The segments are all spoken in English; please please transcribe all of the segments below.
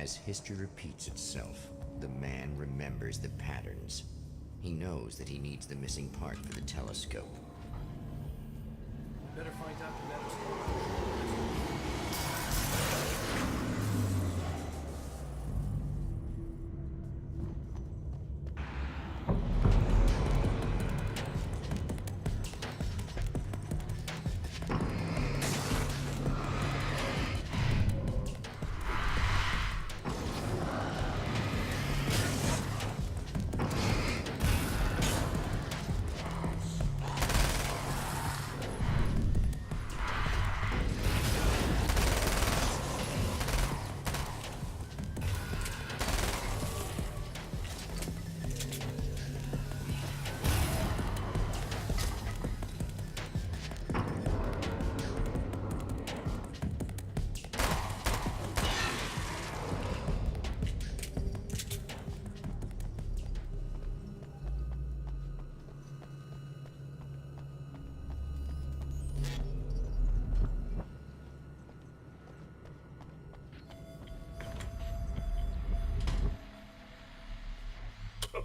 As history repeats itself, the man remembers the patterns. He knows that he needs the missing part for the telescope. Better find Dr. Meadows.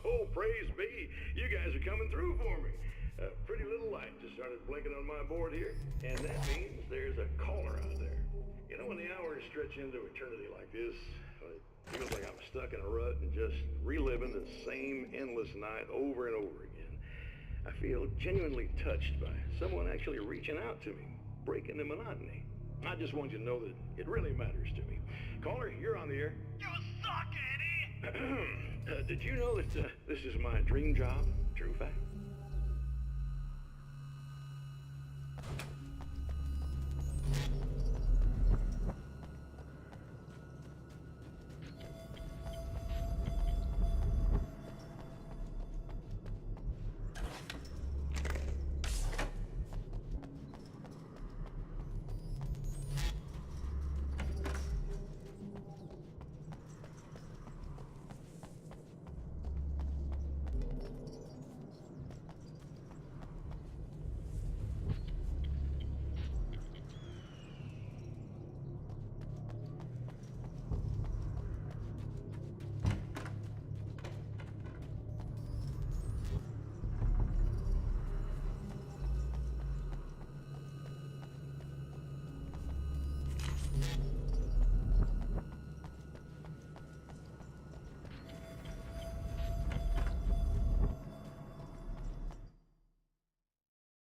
Oh, praise be. You guys are coming through for me. A pretty little light just started blinking on my board here, and that means there's a caller out there. You know, when the hours stretch into eternity like this, it feels like I'm stuck in a rut and just reliving the same endless night over and over again. I feel genuinely touched by someone actually reaching out to me, breaking the monotony. I just want you to know that it really matters to me. Caller, you're on the air. You suck, Eddie! Did you know that this is my dream job? True fact.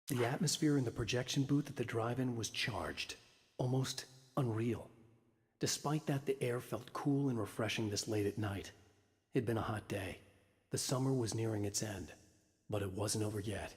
The atmosphere in the projection booth at the drive-in was charged, almost unreal. Despite that, the air felt cool and refreshing this late at night. It'd been a hot day. The summer was nearing its end, but it wasn't over yet.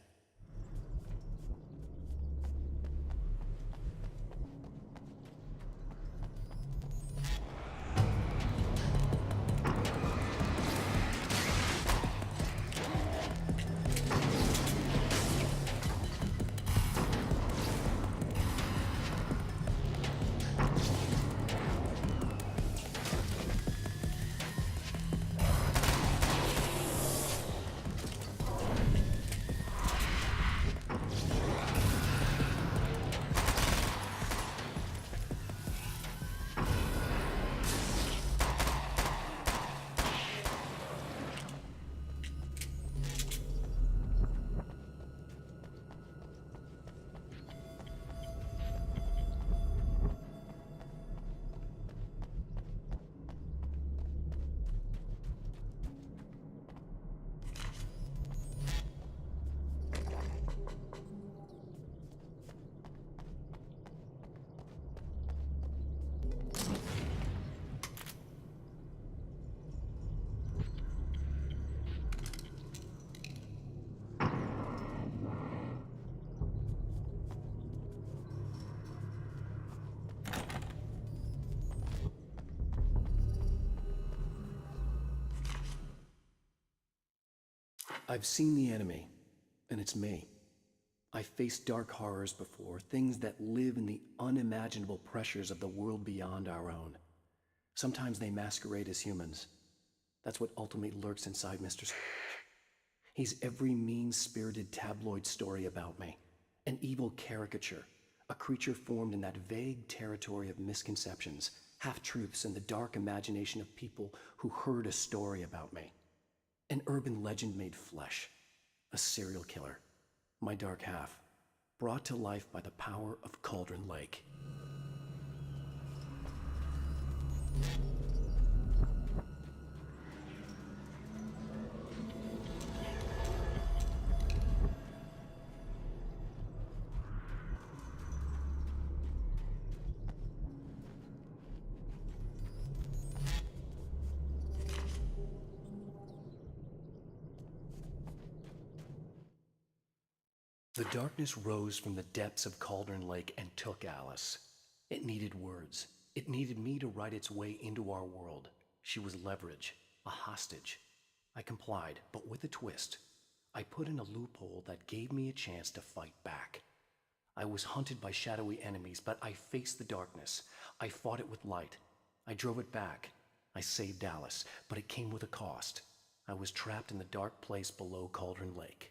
I've seen the enemy, and it's me. I've faced dark horrors before, things that live in the unimaginable pressures of the world beyond our own. Sometimes they masquerade as humans. That's what ultimately lurks inside Mr. Scrooge. He's every mean-spirited tabloid story about me, an evil caricature, a creature formed in that vague territory of misconceptions, half-truths and the dark imagination of people who heard a story about me. An urban legend made flesh, a serial killer, my dark half, brought to life by the power of Cauldron Lake. The darkness rose from the depths of Cauldron Lake and took Alice. It needed words. It needed me to write its way into our world. She was leverage, a hostage. I complied, but with a twist. I put in a loophole that gave me a chance to fight back. I was hunted by shadowy enemies, but I faced the darkness. I fought it with light. I drove it back. I saved Alice, but it came with a cost. I was trapped in the dark place below Cauldron Lake.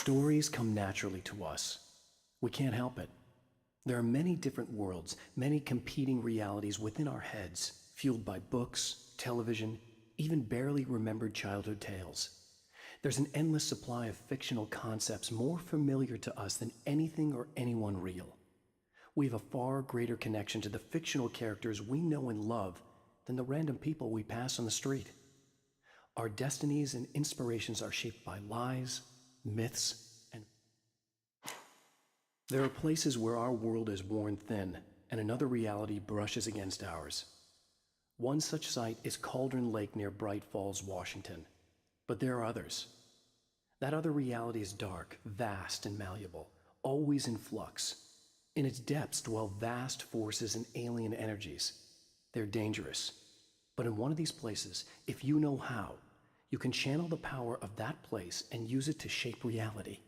Stories come naturally to us. We can't help it. There are many different worlds, many competing realities within our heads, fueled by books, television, even barely remembered childhood tales. There's an endless supply of fictional concepts more familiar to us than anything or anyone real. We have a far greater connection to the fictional characters we know and love than the random people we pass on the street. Our destinies and inspirations are shaped by lies, myths, and There are places where our world is worn thin, and another reality brushes against ours. One such site is Cauldron Lake near Bright Falls, Washington. But there are others. That other reality is dark, vast, and malleable, always in flux. In its depths dwell vast forces and alien energies. They're dangerous. But in one of these places, if you know how, you can channel the power of that place and use it to shape reality.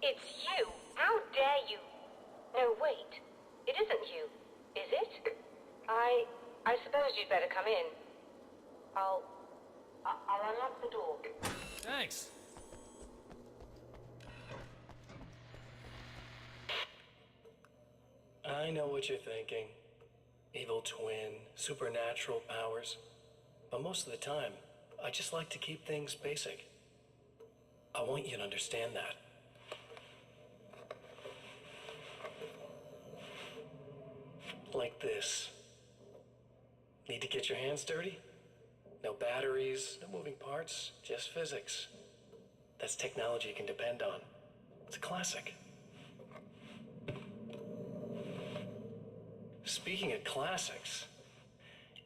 It's you! How dare you! No, wait. It isn't you, is it? I suppose you'd better come in. I'll unlock the door. Thanks. I know what you're thinking. Evil twin, supernatural powers. But most of the time, I just like to keep things basic. I want you to understand that. Like this. Need to get your hands dirty? No batteries, no moving parts, just physics. That's technology you can depend on. It's a classic. Speaking of classics,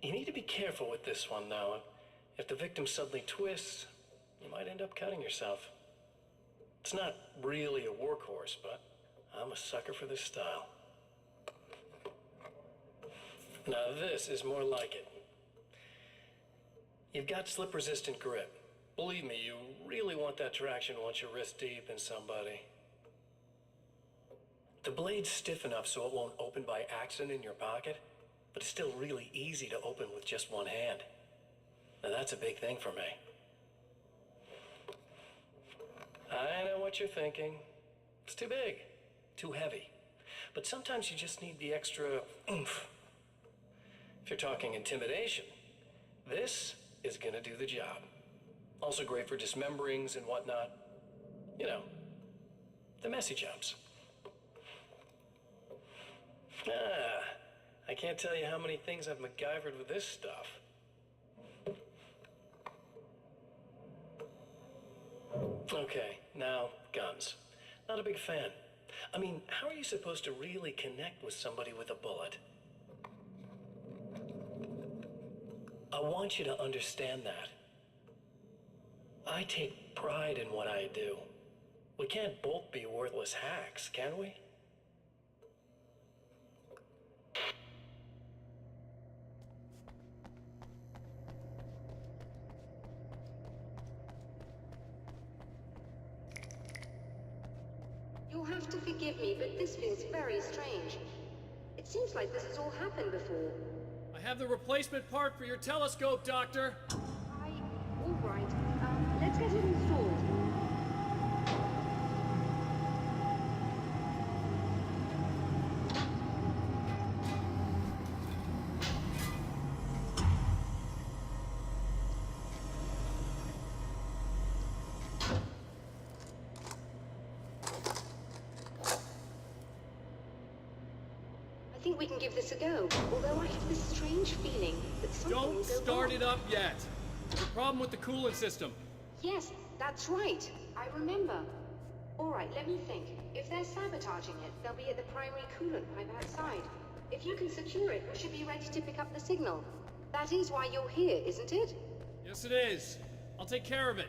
you need to be careful with this one, though. If the victim suddenly twists, you might end up cutting yourself. It's not really a workhorse, but I'm a sucker for this style. Now this is more like it. You've got slip-resistant grip. Believe me, you really want that traction once you're wrist deep in somebody. The blade's stiff enough so it won't open by accident in your pocket, but it's still really easy to open with just one hand. Now that's a big thing for me. I know what you're thinking. It's too big, too heavy. But sometimes you just need the extra oomph. If you're talking intimidation, this is gonna do the job. Also great for dismemberings and whatnot. You know, the messy jobs. I can't tell you how many things I've MacGyvered with this stuff. Okay, now, guns. Not a big fan. I mean, how are you supposed to really connect with somebody with a bullet? I want you to understand that. I take pride in what I do. We can't both be worthless hacks, can we? You'll have to forgive me, but this feels very strange. It seems like this has all happened before. I have the replacement part for your telescope, Doctor. All right. Let's get it installed. I think we can give this a go, although I have this strange feeling that something will Don't go start wrong. it up yet. There's a problem with the coolant system. Yes, that's right. I remember. All right, let me think. If they're sabotaging it, they'll be at the primary coolant pipe outside. If you can secure it, we should be ready to pick up the signal. That is why you're here, isn't it? Yes, it is. I'll take care of it.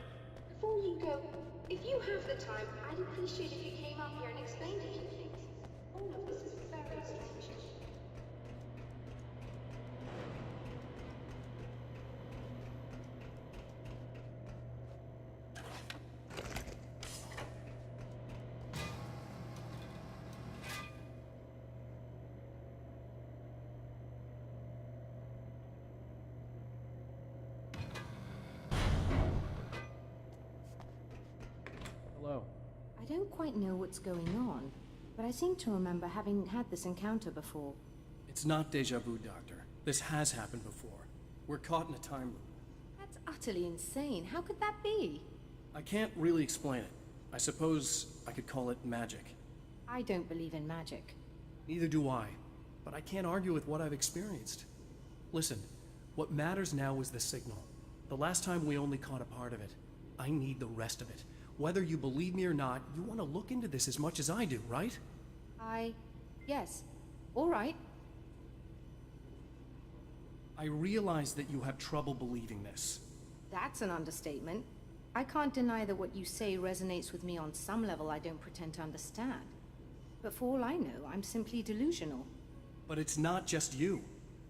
Before you go, if you have the time, I'd appreciate if you came up here and explained a few things. All of this is very strange. Hello. I don't quite know what's going on, but I seem to remember having had this encounter before. It's not deja vu, Doctor. This has happened before. We're caught in a time loop. That's utterly insane. How could that be? I can't really explain it. I suppose I could call it magic. I don't believe in magic. Neither do I, but I can't argue with what I've experienced. Listen, what matters now is the signal. The The last time we only caught a part of it. I need the rest of it. Whether you believe me or not, you want to look into this as much as I do, right? Yes. All right. I realize that you have trouble believing this. That's an understatement. I can't deny that what you say resonates with me on some level I don't pretend to understand. But for all I know, I'm simply delusional. But it's not just you.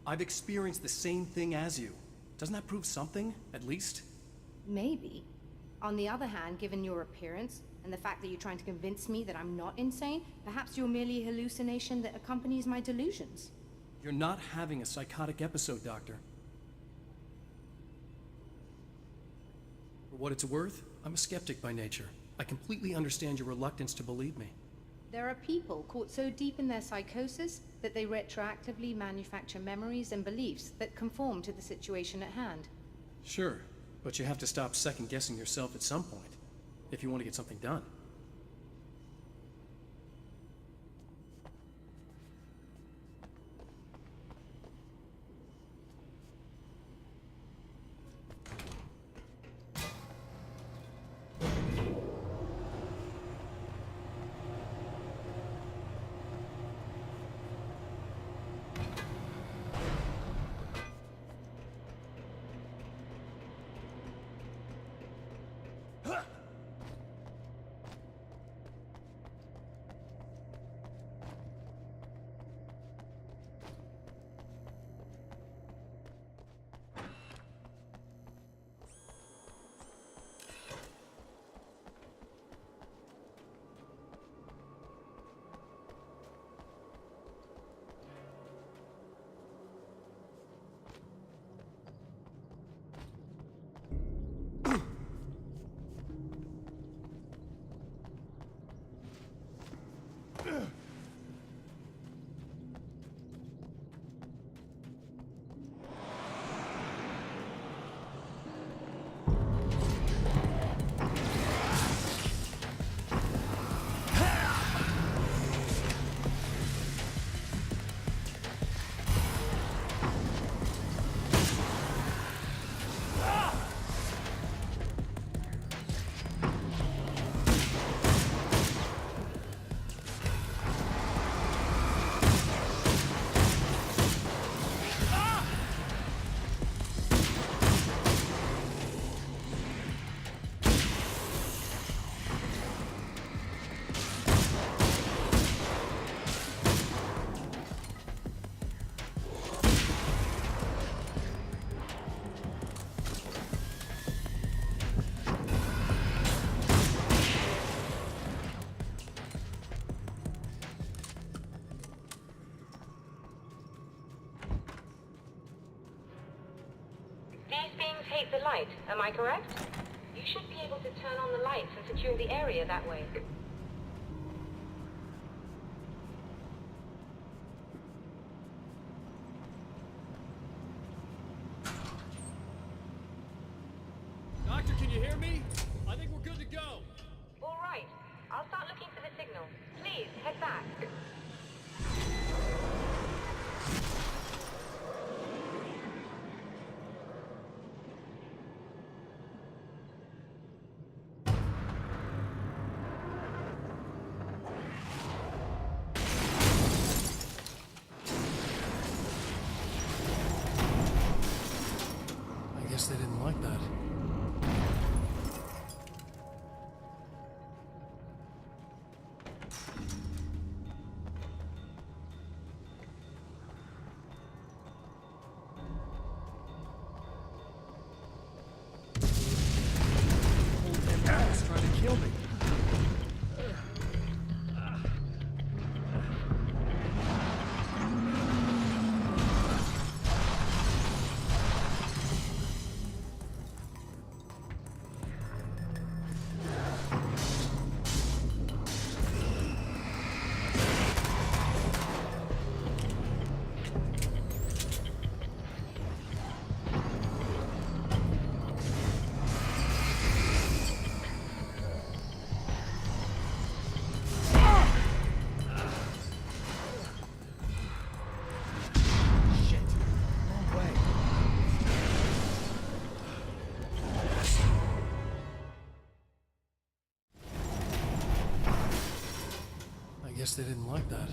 I've experienced the same thing as you. Doesn't that prove something, at least? Maybe. On the other hand, given your appearance, and the fact that you're trying to convince me that I'm not insane, perhaps you're merely a hallucination that accompanies my delusions. You're not having a psychotic episode, Doctor. For what it's worth, I'm a skeptic by nature. I completely understand your reluctance to believe me. There are people caught so deep in their psychosis that they retroactively manufacture memories and beliefs that conform to the situation at hand. Sure, but you have to stop second-guessing yourself at some point, if you want to get something done. Hate the light, am I correct? You should be able to turn on the lights and secure the area that way. Doctor, can you hear me? I think we're good to go. All right. I'll start looking for the signal. Please, head back. I guess they didn't like that. guess they didn't like that.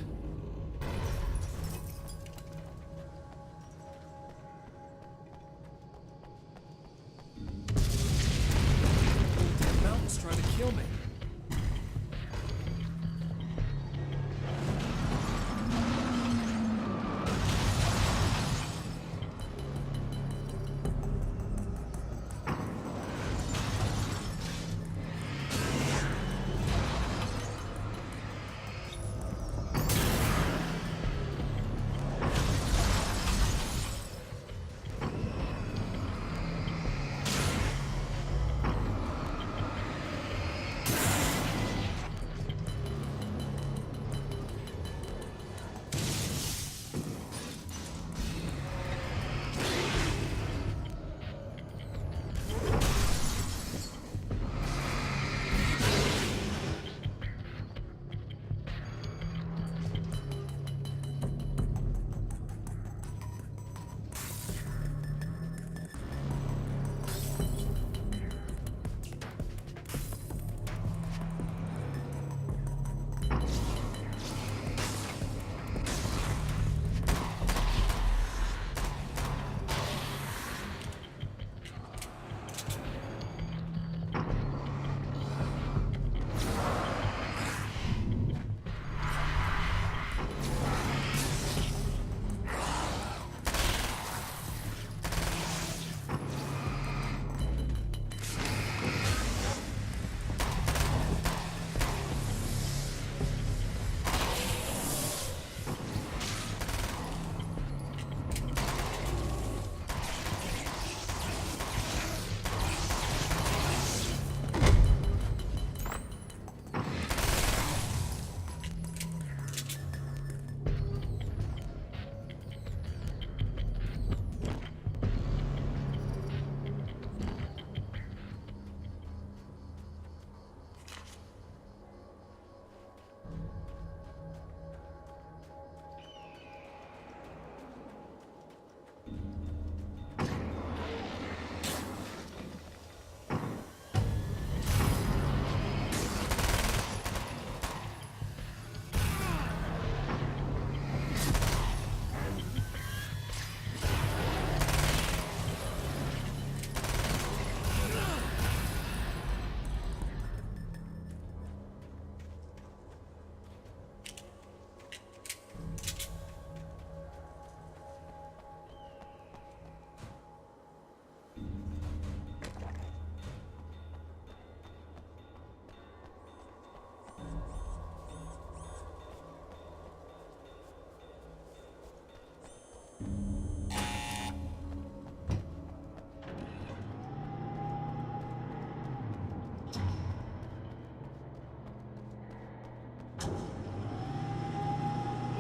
The mountain's trying to kill me.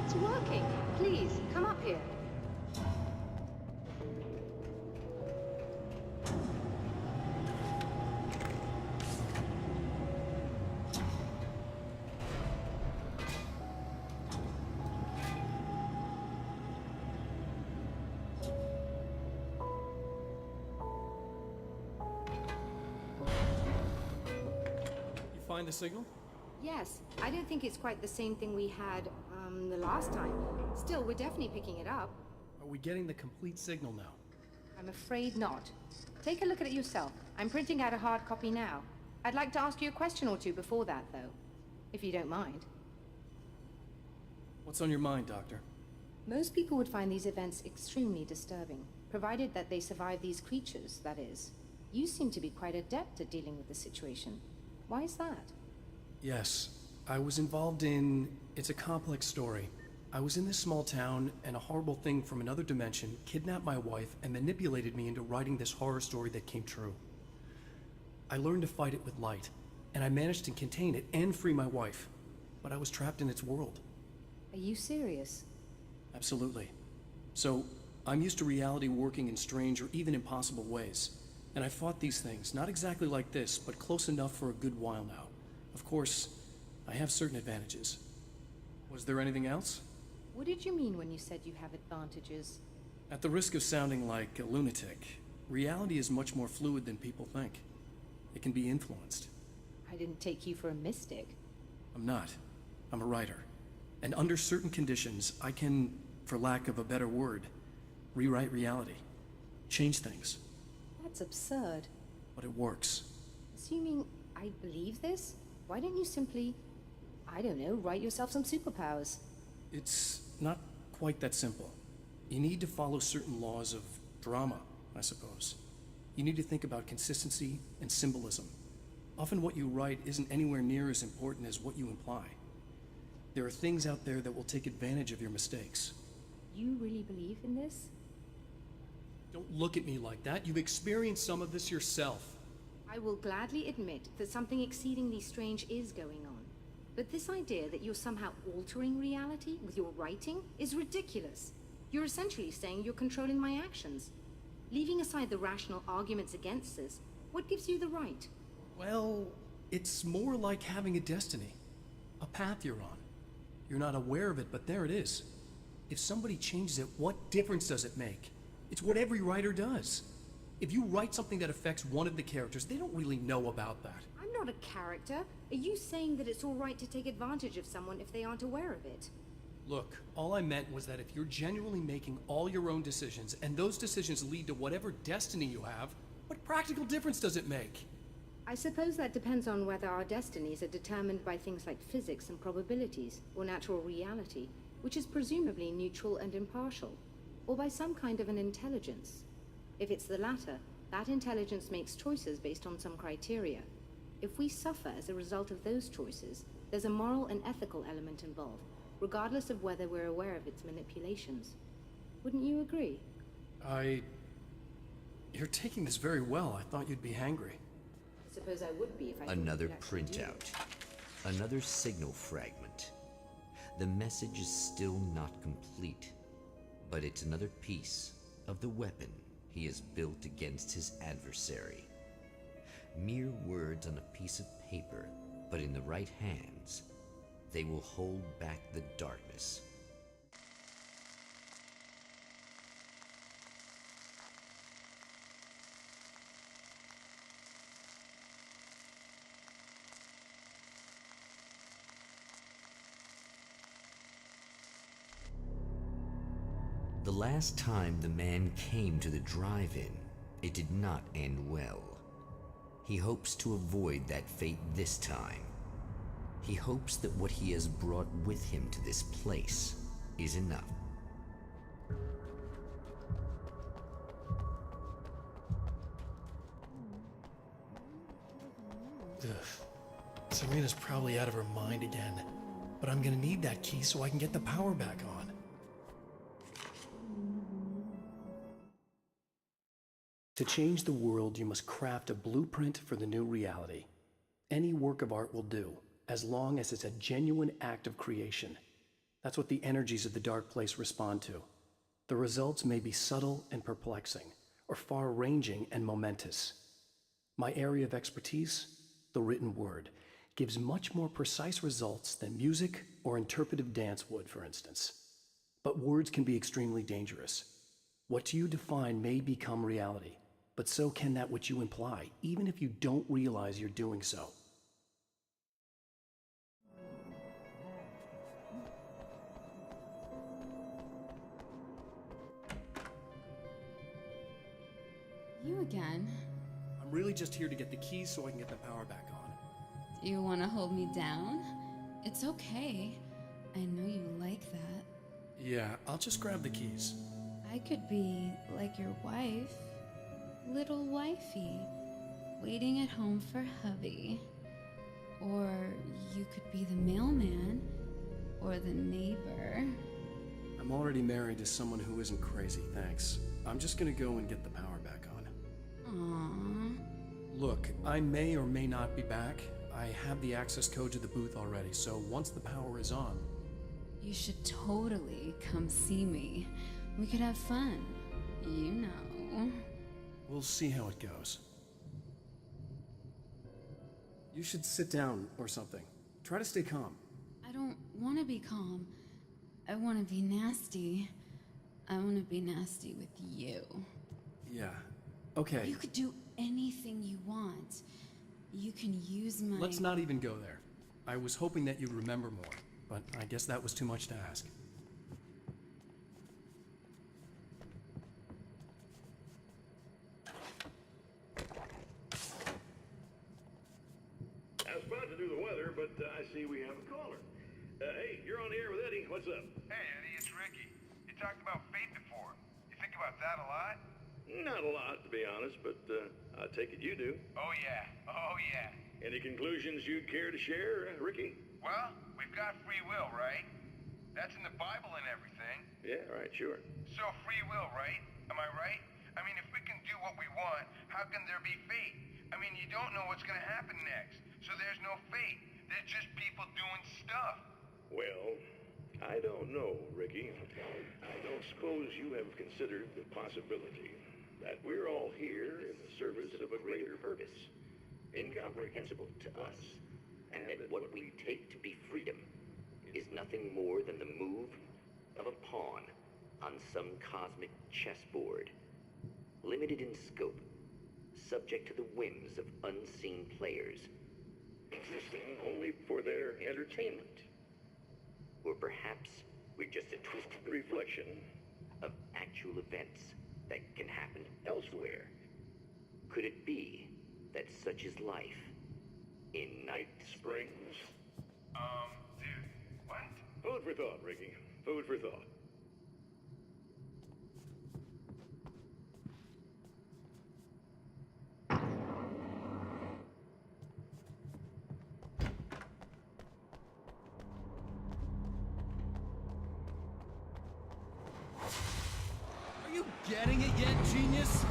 It's working. Please, come up here. You find the signal? Yes, I don't think it's quite the same thing we had, the last time. Still, we're definitely picking it up. Are we getting the complete signal now? I'm afraid not. Take a look at it yourself. I'm printing out a hard copy now. I'd like to ask you a question or two before that, though. If you don't mind. What's on your mind, Doctor? Most people would find these events extremely disturbing, provided that they survive these creatures, that is. You seem to be quite adept at dealing with the situation. Why is that? Yes, I was involved in... It's a complex story. I was in this small town, and a horrible thing from another dimension kidnapped my wife and manipulated me into writing this horror story that came true. I learned to fight it with light, and I managed to contain it and free my wife. But I was trapped in its world. Are you serious? Absolutely. So, I'm used to reality working in strange or even impossible ways. And I fought these things, not exactly like this, but close enough for a good while now. Of course, I have certain advantages. Was there anything else? What did you mean when you said you have advantages? At the risk of sounding like a lunatic, reality is much more fluid than people think. It can be influenced. I didn't take you for a mystic. I'm not. I'm a writer. And under certain conditions, I can, for lack of a better word, rewrite reality. Change things. That's absurd. But it works. Assuming I believe this, why don't you simply, I don't know, write yourself some superpowers? It's not quite that simple. You need to follow certain laws of drama, I suppose. You need to think about consistency and symbolism. Often what you write isn't anywhere near as important as what you imply. There are things out there that will take advantage of your mistakes. You really believe in this? Don't look at me like that. You've experienced some of this yourself. I will gladly admit that something exceedingly strange is going on. But this idea that you're somehow altering reality with your writing is ridiculous. You're essentially saying you're controlling my actions. Leaving aside the rational arguments against this, what gives you the right? Well, it's more like having a destiny. A path you're on. You're not aware of it, but there it is. If somebody changes it, what difference does it make? It's what every writer does. If you write something that affects one of the characters, they don't really know about that. I'm not a character. Are you saying that it's all right to take advantage of someone if they aren't aware of it? Look, all I meant was that if you're genuinely making all your own decisions, and those decisions lead to whatever destiny you have, what practical difference does it make? I suppose that depends on whether our destinies are determined by things like physics and probabilities, or natural reality, which is presumably neutral and impartial, or by some kind of an intelligence. If it's the latter, that intelligence makes choices based on some criteria. If we suffer as a result of those choices, there's a moral and ethical element involved, regardless of whether we're aware of its manipulations. Wouldn't you agree? You're taking this very well. I thought you'd be hangry. I suppose I would be if I thought Another you'd actually do printout. it. Another signal fragment. The message is still not complete, but it's another piece of the weapon he has built against his adversary. Mere words on a piece of paper, but in the right hands, they will hold back the darkness. The last time the man came to the drive-in, it did not end well. He hopes to avoid that fate this time. He hopes that what he has brought with him to this place is enough. Ugh. Serena's probably out of her mind again, but I'm gonna need that key so I can get the power back on. To change the world, you must craft a blueprint for the new reality. Any work of art will do, as long as it's a genuine act of creation. That's what the energies of the dark place respond to. The results may be subtle and perplexing, or far-ranging and momentous. My area of expertise, the written word, gives much more precise results than music or interpretive dance would, for instance. But words can be extremely dangerous. What you define may become reality, but so can that which you imply, even if you don't realize you're doing so. You again? I'm really just here to get the keys so I can get the power back on. Do you want to hold me down? It's okay. I know you like that. Yeah, I'll just grab the keys. I could be like your wife. Little wifey. Waiting at home for hubby. Or you could be the mailman. Or the neighbor. I'm already married to someone who isn't crazy, thanks. I'm just gonna go and get the power back on. Aww. Look, I may or may not be back. I have the access code to the booth already, so once the power is on... You should totally come see me. We could have fun. You know. We'll see how it goes. You should sit down or something. Try to stay calm. I don't want to be calm. I want to be nasty. I want to be nasty with you. Yeah, okay. You could do anything you want. You can use my... Let's not even go there. I was hoping that you'd remember more. but I guess that was too much to ask. I was about to do the weather, but I see we have a caller. Hey, you're on the air with Eddie. What's up? Hey, Eddie, it's Ricky. You talked about fate before. You think about that a lot? Not a lot, to be honest, but I take it you do. Oh, yeah. Oh, yeah. Any conclusions you'd care to share, Ricky? Well, we've got free will, right? That's in the Bible and everything. Yeah, right, sure. So free will, right? Am I right? I mean, if we can do what we want, how can there be fate? I mean, you don't know what's gonna happen next, so there's no fate. There's just people doing stuff. Well, I don't know, Ricky. I don't suppose you have considered the possibility that we're all here in the service of a greater purpose, Incomprehensible to us, and that what we take to be freedom is nothing more than the move of a pawn on some cosmic chessboard, limited in scope, subject to the whims of unseen players, existing only for their entertainment. or perhaps we're just a twisted Reflection of actual events that can happen elsewhere. Could it be that such is life in Night Springs? Dude, what? Food for thought, Ricky. Food for thought. Are you getting it yet, genius?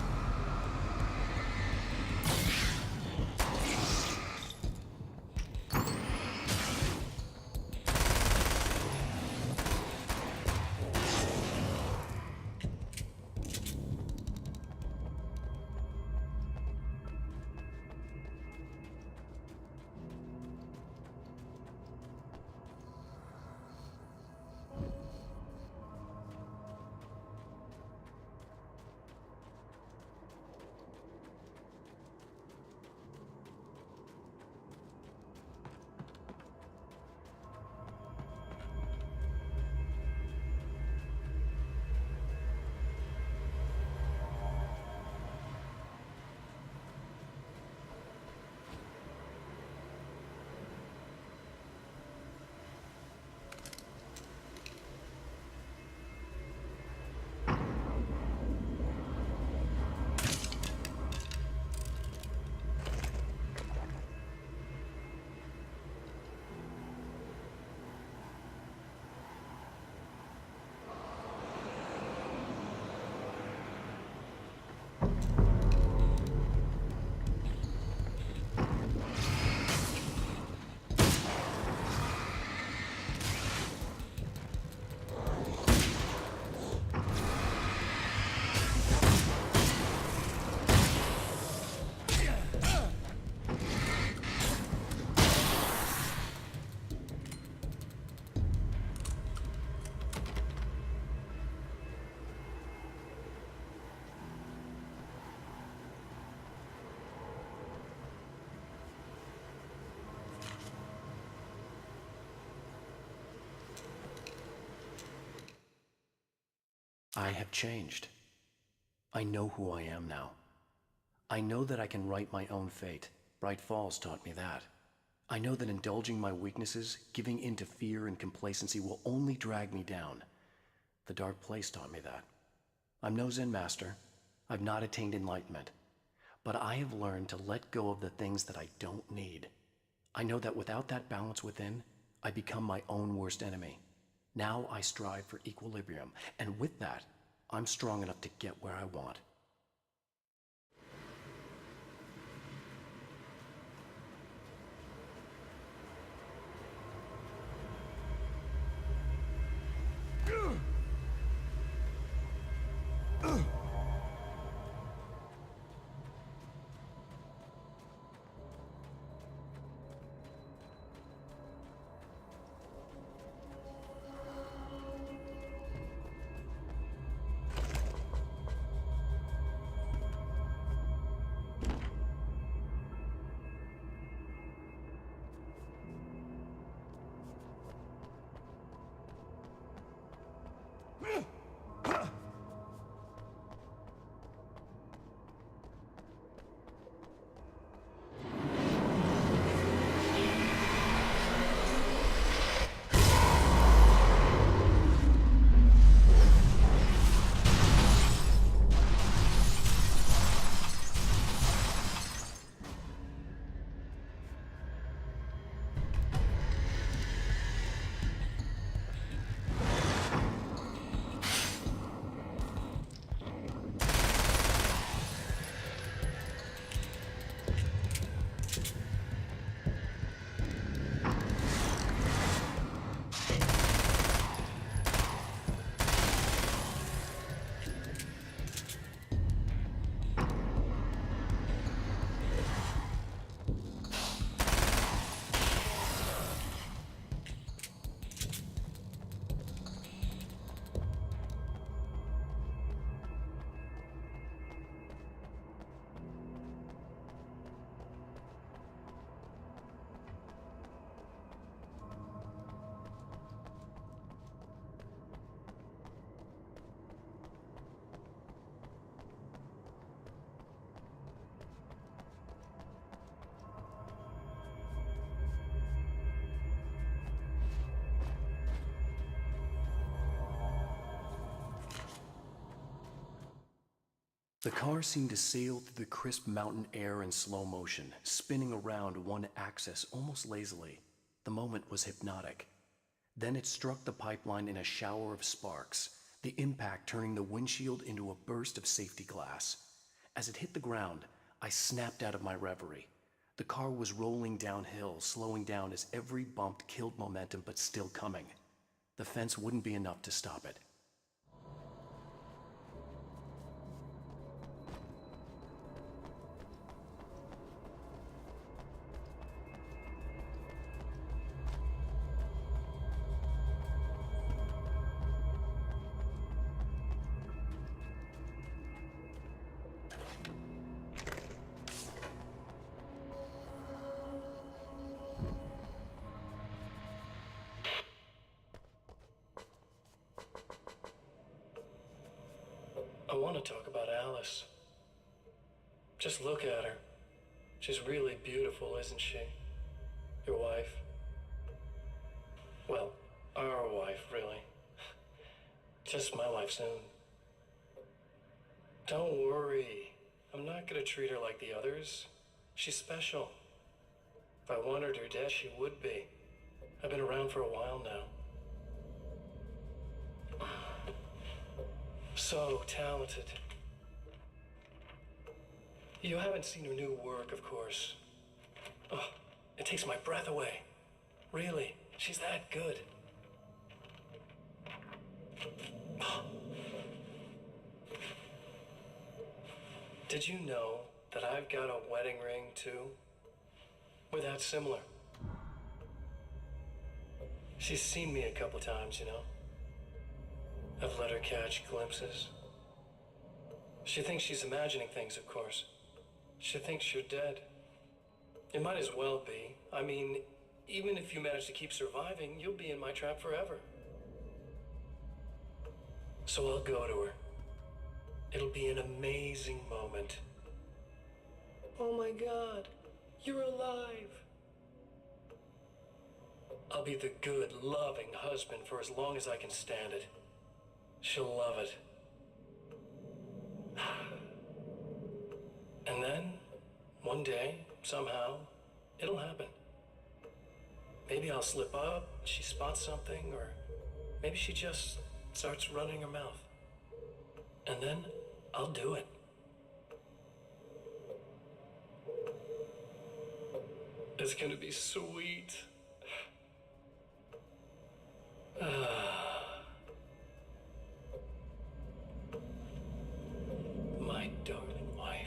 I have changed. I know who I am now. I know that I can write my own fate. Bright Falls taught me that. I know that indulging my weaknesses, giving in to fear and complacency will only drag me down. The Dark Place taught me that. I'm no Zen master. I've not attained enlightenment. But I have learned to let go of the things that I don't need. I know that without that balance within, I become my own worst enemy. Now I strive for equilibrium, and with that, I'm strong enough to get where I want. The car seemed to sail through the crisp mountain air in slow motion, spinning around one axis almost lazily. The moment was hypnotic. Then it struck the pipeline in a shower of sparks, the impact turning the windshield into a burst of safety glass. As it hit the ground, I snapped out of my reverie. The car was rolling downhill, slowing down as every bump killed momentum but still coming. The fence wouldn't be enough to stop it. I want to talk about Alice. Just look at her. She's really beautiful, isn't she? Your wife. Well, our wife, really. Just my wife soon. Don't worry. I'm not gonna treat her like the others. She's special. If I wanted her dead, she would be. I've been around for a while now. So talented. You haven't seen her new work, of course. Oh, it takes my breath away. Really, she's that good. Did you know that I've got a wedding ring, too? We're that similar. She's seen me a couple times, you know? I've let her catch glimpses. She thinks she's imagining things, of course. She thinks you're dead. It might as well be. I mean, even if you manage to keep surviving, you'll be in my trap forever. So I'll go to her. It'll be an amazing moment. Oh my God, you're alive. I'll be the good, loving husband for as long as I can stand it. She'll love it. And then, one day, somehow, it'll happen. Maybe I'll slip up, she spots something, or maybe she just starts running her mouth. And then, I'll do it. It's gonna be sweet. My darling wife.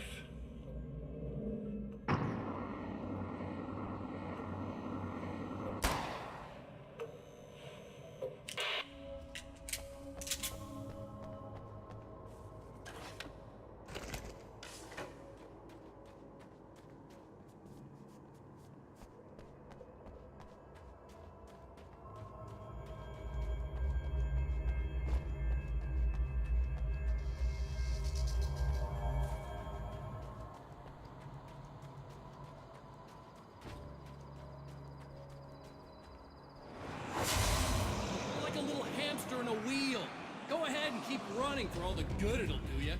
Like a little hamster in a wheel. Go ahead and keep running for all the good it'll do you.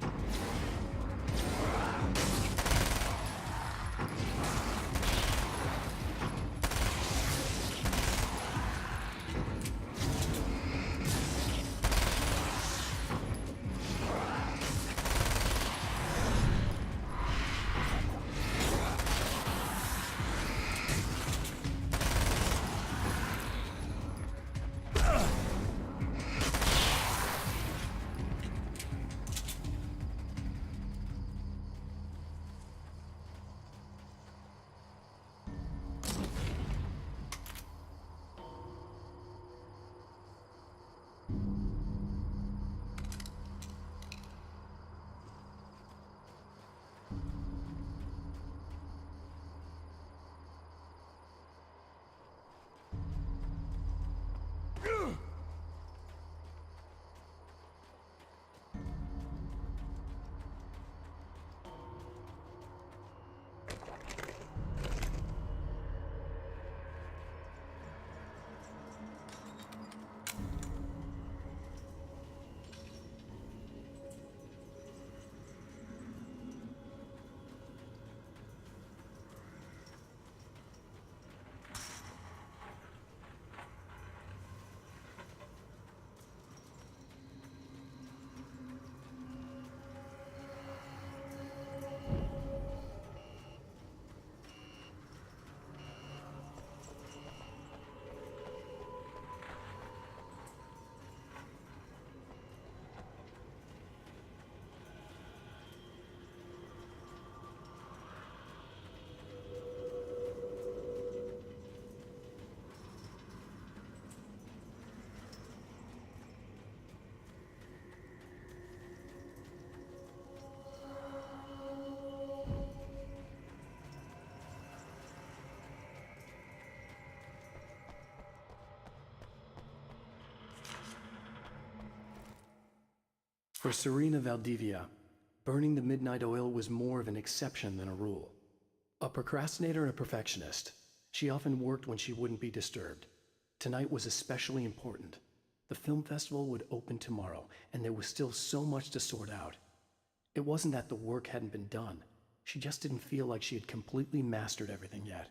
For Serena Valdivia, burning the midnight oil was more of an exception than a rule. A procrastinator and a perfectionist, she often worked when she wouldn't be disturbed. Tonight was especially important. The film festival would open tomorrow, and there was still so much to sort out. It wasn't that the work hadn't been done. She just didn't feel like she had completely mastered everything yet.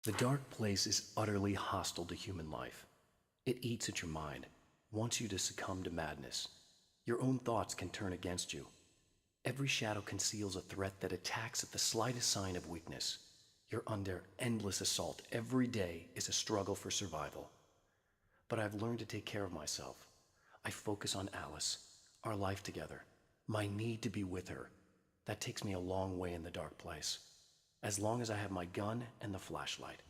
The dark place is utterly hostile to human life. It eats at your mind, wants you to succumb to madness. Your own thoughts can turn against you. Every shadow conceals a threat that attacks at the slightest sign of weakness. You're under endless assault. Every day is a struggle for survival. But I've learned to take care of myself. I focus on Alice, our life together, my need to be with her. That takes me a long way in the dark place. As long as I have my gun and the flashlight.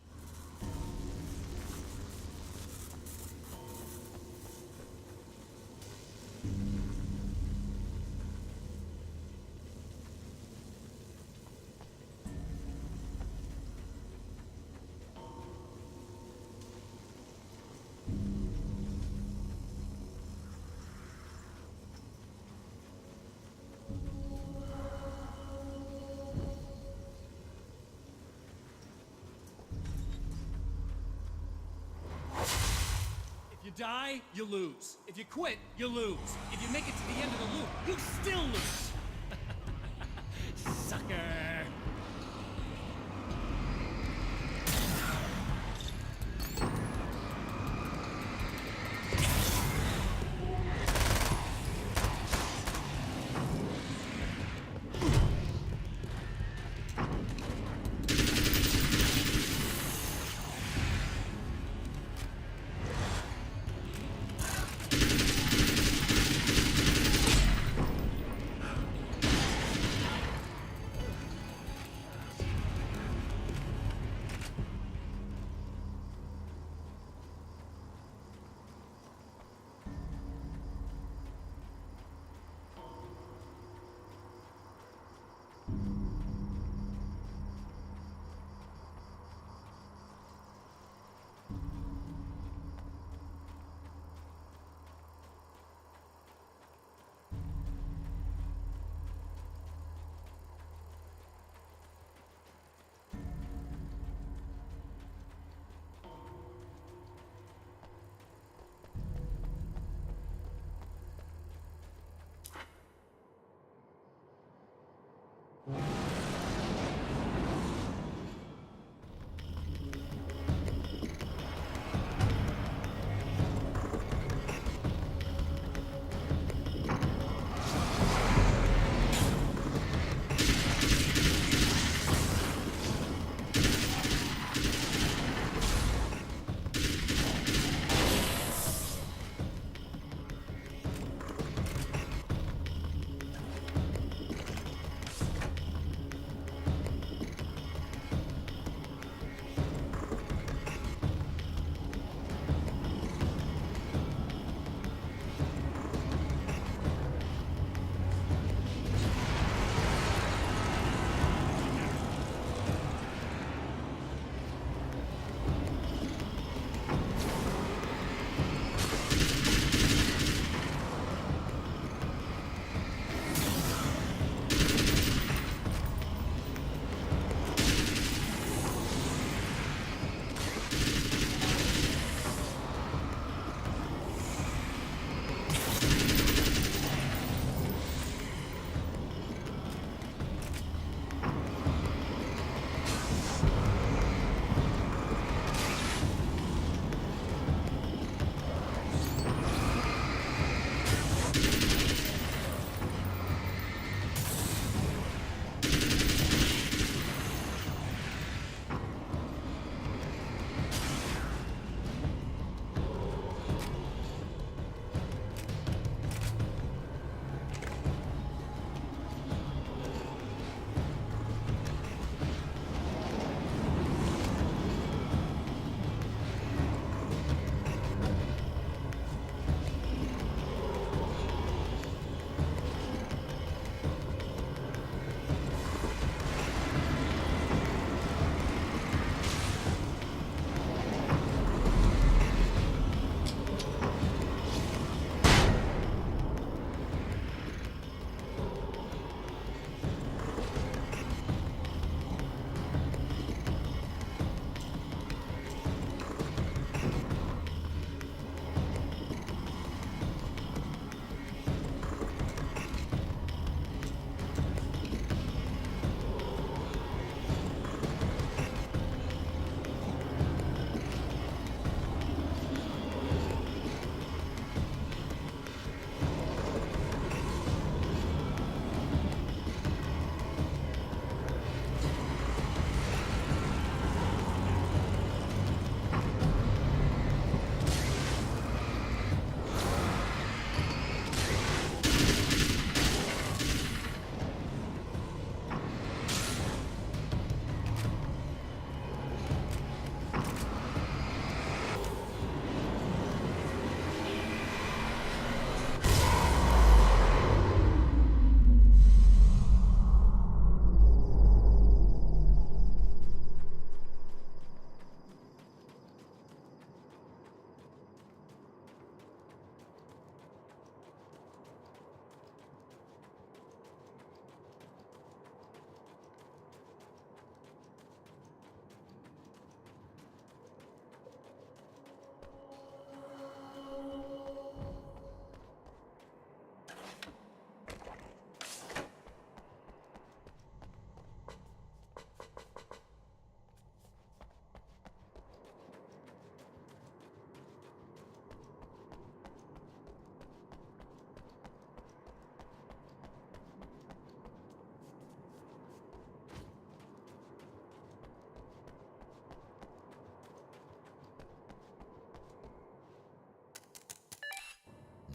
If you die, you lose. If you quit, you lose. If you make it to the end of the loop, you still lose. Sucker.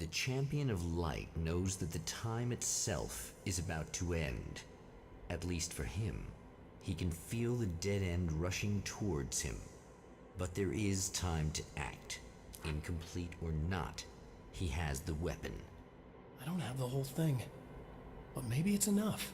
the Champion of Light knows that the time itself is about to end. At least for him. He can feel the dead end rushing towards him. But there is time to act. Incomplete or not, he has the weapon. I don't have the whole thing, but maybe it's enough.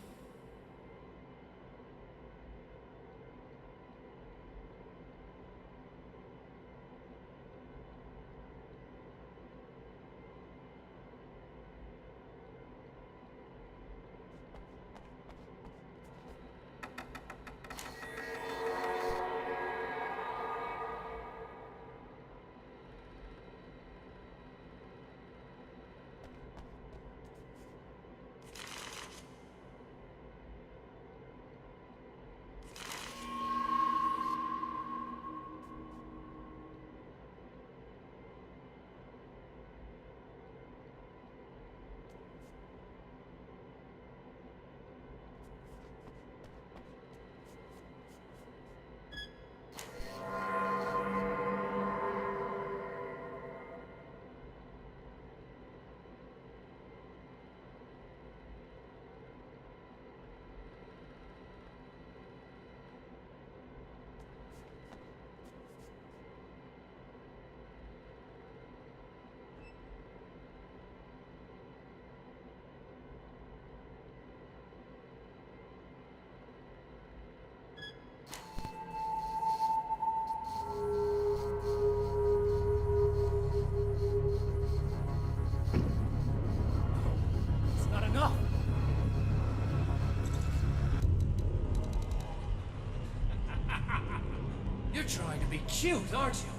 You're trying to be cute, aren't you?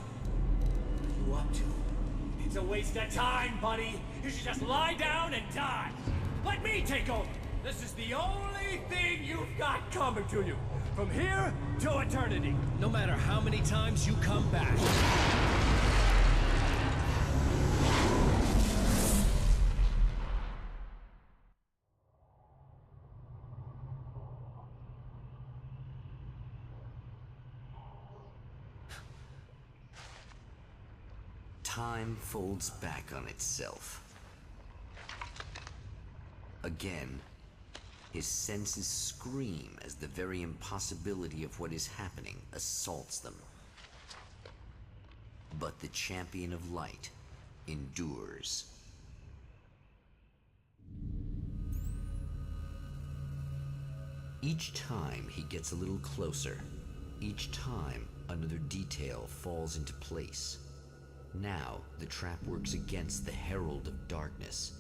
What are you up to? It's a waste of time, buddy. You should just lie down and die. Let me take over. This is the only thing you've got coming to you. From here to eternity. No matter how many times you come back. Time folds back on itself. Again, his senses scream as the very impossibility of what is happening assaults them. But the Champion of Light endures. Each time he gets a little closer. Each time another detail falls into place. Now, the trap works against the Herald of Darkness.